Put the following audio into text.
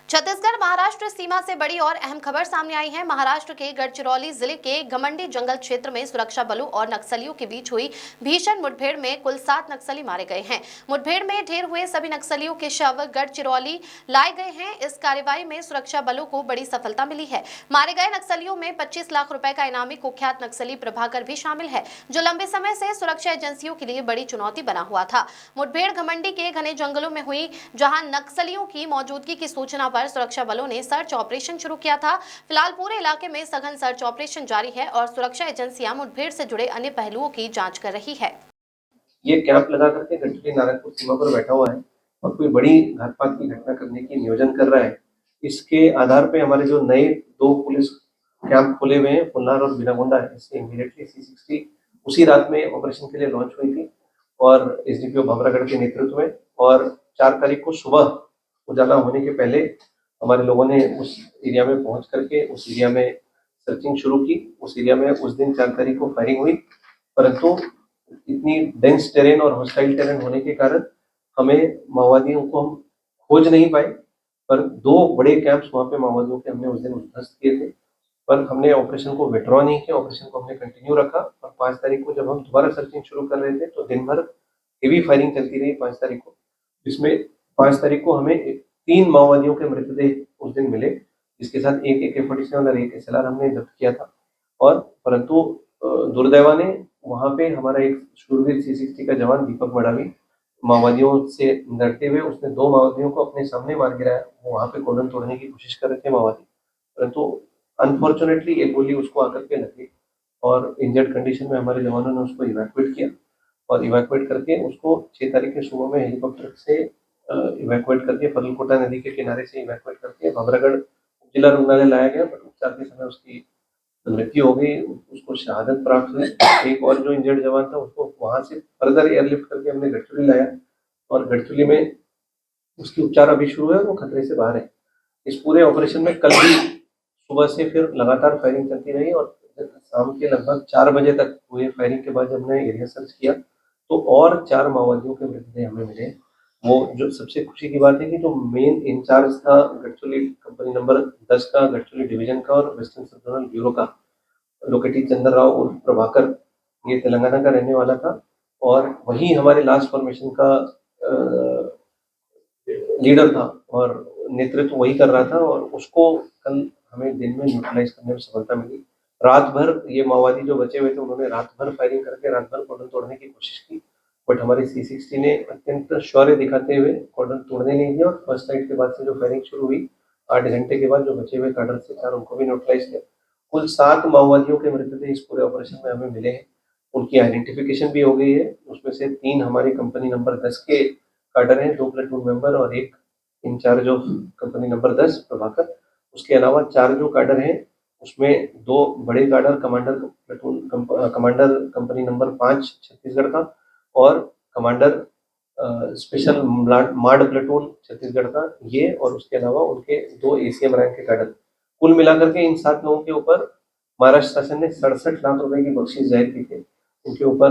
छत्तीसगढ़ महाराष्ट्र सीमा से बड़ी और अहम खबर सामने आई है। महाराष्ट्र के गढ़चिरौली जिले के घमंडी जंगल क्षेत्र में सुरक्षा बलों और नक्सलियों के बीच हुई भीषण मुठभेड़ में कुल 7 नक्सली मारे गए हैं। मुठभेड़ में ढेर हुए सभी नक्सलियों के शव गढ़चिरौली लाए गए हैं। इस कार्रवाई में सुरक्षा बलों को बड़ी सफलता मिली है। मारे गए नक्सलियों में 25 लाख रुपए का इनामी कुख्यात नक्सली प्रभाकर भी शामिल है, जो लंबे समय से सुरक्षा एजेंसियों के लिए बड़ी चुनौती बना हुआ था। मुठभेड़ घमंडी के घने जंगलों में हुई, जहां नक्सलियों की मौजूदगी की सूचना पर सुरक्षा बलों ने सर्च ऑपरेशन शुरू किया था। फिलहाल पूरे इलाके में सघन सर्च ऑपरेशन जारी है और सुरक्षा एजेंसियां मुठभेड़ से जुड़े अन्य पहलुओं की जांच कर रही है। ये कैंप लगा करके गढ़चिरौली नारायणपुर सीमा पर बैठा हुआ है और कोई बड़ी घातपात की घटना करने की नियोजन कर रहा है। इसके आधार पे हमारे जो नए 2 पुलिस कैंप खोले हुए हैं, पुन्नार और बिनागुंडा, इससे इमीडिएटली C60 उसी रात में ऑपरेशन के लिए लॉन्च हुई थी और एसडीपीओ भामरागढ़ के नेतृत्व में, और 4 तारीख को सुबह उजाला होने के पहले हमारे लोगों ने उस एरिया में पहुंच करके उस एरिया में सर्चिंग शुरू की। उस एरिया में उस दिन 4 तारीख को फायरिंग हुई, परंतु इतनी डेंस टेरेन और हॉस्टाइल टेरेन होने के कारण हमें माओवादियों को हम खोज नहीं पाए। पर 2 बड़े कैंप्स वहाँ पे माओवादियों के हमने उस दिन ध्वस्त किए थे, पर हमने ऑपरेशन को विड्रॉ नहीं किया, ऑपरेशन को हमने कंटिन्यू रखा। और 5 तारीख को जब हम दोबारा सर्चिंग शुरू कर रहे थे तो दिन भर हेवी फायरिंग चलती रही 5 तारीख को, जिसमें 5 तारीख को हमें 3 माओवादियों के मृतदेह उस दिन मिले, जिसके साथ एक AK-47 और एक SLR हमने जब्त किया था। और परंतु दुर्दैवाने वहाँ पे हमारा एक शूरवीर C60 का जवान दीपक मडावी माओवादियों से लड़ते हुए उसने 2 माओवादियों को अपने सामने मार गिराया। वो वहाँ पे कॉर्डन तोड़ने की कोशिश कर रहे थे माओवादी, परंतु अनफॉर्चुनेटली एक गोली उसको आकर के लगी और इंजर्ड कंडीशन में हमारे जवानों ने उसको इवैक्यूएट किया और इवैक्यूएट करके उसको 6 तारीख के सुबह में हेलीकॉप्टर से इवैक्यूएट करके फर्लकोटा नदी के किनारे से इवैक्यूएट करके भामरागढ़ जिला रुग्णालय लाया गया। बट उपचार के समय उसकी मृत्यु हो गई, उसको शहादत प्राप्त हुई। एक और जो इंजर्ड जवान था उसको वहां से फर्दर एयरलिफ्ट करके हमने गढ़चिरौली लाया और गढ़चिरौली में उसकी उपचार अभी शुरू है, वो खतरे से बाहर है। इस पूरे ऑपरेशन में कल भी सुबह से फिर लगातार फायरिंग चलती रही और शाम के लगभग 4 बजे तक हुए फायरिंग के बाद जब हमने एरिया सर्च किया तो और 4 माओवादियों के मृतदेह हमें मिले। वो जो सबसे खुशी की बात है कि जो मेन इंचार्ज था गढ़चिरौली कंपनी नंबर 10 का, गढ़चिरौली डिवीजन का और वेस्टर्न सब जोनल ब्यूरो का, लोकेटी चंद्र राव उर्फ प्रभाकर, ये तेलंगाना का रहने वाला था और वही हमारे लास्ट फॉर्मेशन का लीडर था और नेतृत्व वही कर रहा था। और उसको कल हमें दिन में न्यूट्रलाइज करने में सफलता मिली। रात भर ये माओवादी जो बचे हुए थे उन्होंने रात भर फायरिंग करके रात भर कॉर्डन तोड़ने की कोशिश की, बट हमारे C60 ने अत्यंत शौर्य दिखाते हुए कॉर्डन तोड़ने नहीं दिया और फर्स्ट नाइट के बाद से जो फायरिंग शुरू हुई 8 घंटे के बाद जो बचे हुए कार्डर से 4 उनको भी न्यूट्रलाइज किया। कुल 7 माओवादियों के मृतदेह इस पूरे ऑपरेशन में हमें मिले हैं। उनकी आइडेंटिफिकेशन भी हो गई है। उसमें से 3 हमारी कंपनी नंबर 10 के कार्डर हैं, 2 प्लेटून मेंबर और 1 in-charge of company number 10 Prabhakar. उसके अलावा 4 जो कैडर हैं उसमें 2 बड़े cadre commander platoon commander company number 5 Chhattisgarh का और कमांडर स्पेशल मार्ड प्लेटून छत्तीसगढ़ का, ये और उसके अलावा उनके 2 ACM रैंक के कैडर। कुल मिलाकर के इन 7 लोगों के ऊपर महाराष्ट्र शासन ने 67 लाख रुपए की बख्शीश जाहिर की थी। उनके ऊपर